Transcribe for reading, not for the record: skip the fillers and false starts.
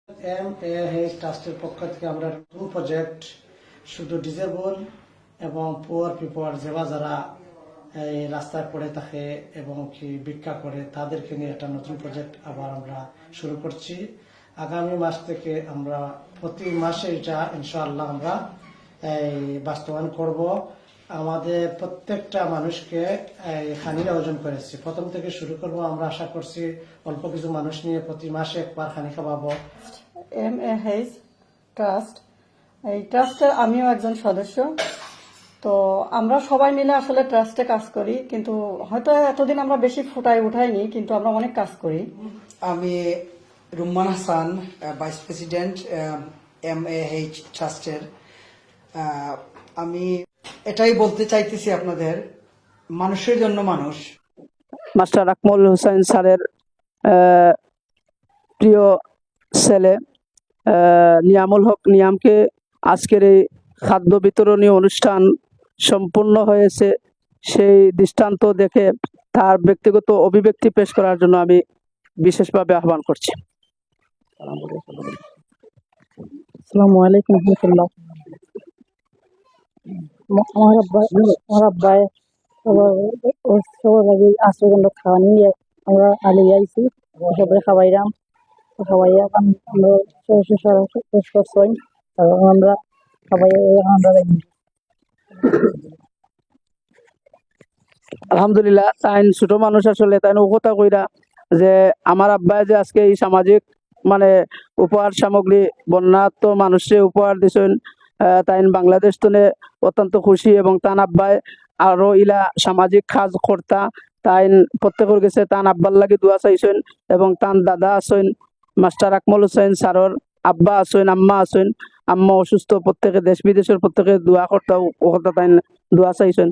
এম.এ.এইচ ট্রাস্টের পক্ষ থেকে আমরা নতুন প্রজেক্ট শুধু ডিজেবল এবং পুয়ার পিপল যারা এই রাস্তায় পড়ে থাকে এবং কি ভিক্ষা করে তাদেরকে নিয়ে একটা নতুন প্রজেক্ট আবার আমরা শুরু করছি। আগামী মাস থেকে আমরা প্রতি মাসে এটা ইনশাআল্লাহ আমরা এই বাস্তবায়ন করব। আমাদের প্রত্যেকটা মানুষকে খানির আয়োজন করেছি, প্রথম থেকে শুরু করব। আমরা আশা করছি অল্প কিছু মানুষ নিয়ে প্রতি মাসে একবার খানি খাওয়াবো। এম.এ.এইচ ট্রাস্ট, এই ট্রাস্টের আমিও একজন সদস্য। তো আমরা সবাই মিলে আসলে ট্রাস্টে কাজ করি, কিন্তু হয়তো এতদিন আমরা বেশি উঠাইনি, কিন্তু আমরা অনেক কাজ করি। আমি রুম্মান হাসান, ভাইস প্রেসিডেন্ট এম.এ.এইচ ট্রাস্টের। আমি এটাই বলতে চাইতেছি আপনাদের, মানুষের জন্য মানুষ। মাস্টার আকমল হোসেন স্যারের প্রিয় ছেলে নিয়ামুল হক নিয়ামকে আজকের এই খাদ্য বিতরণী অনুষ্ঠান সম্পূর্ণ হয়েছে, সেই দৃষ্টান্ত দেখে তার ব্যক্তিগত অভিব্যক্তি পেশ করার জন্য আমি বিশেষভাবে আহ্বান করছি। আসসালামু আলাইকুম রহমতুল্লাহ। আমার আব্বাই সবার আগে আশ্রয়কেন্দ্র খাওয়া নিয়ে আমরা আলিয়ে আইছি, সবাই খাওয়াইলাম, খাওয়াইয়া আমরা করছি এবং আমরা খাওয়াই আমরা আলহামদুলিল্লাহ, তাই ছোট মানুষ আসলে তাই কথা কইরা যে আমার আব্বাই যে আজকে এই সামাজিক মানে উপহার সামগ্রী বন্যাত্ম মানুষে উপহার দিছেন, তাই বাংলাদেশ তনে অত্যন্ত খুশি। এবং তান আব্বাই আরো ইলা সামাজিক কাজ কর্তা, তাই প্রত্যেকের গেছে তান আব্বার লাগে দোয়া চাইছেন। এবং তান দাদা আছেন মাস্টার আকমল হোসেন স্যারর আব্বা আছেন, আম্মা আছেন, আম্মা অসুস্থ, প্রত্যেকে দেশ বিদেশের প্রত্যেকে দোয়া কর্তা ও কথা তাই দোয়া চাইছেন।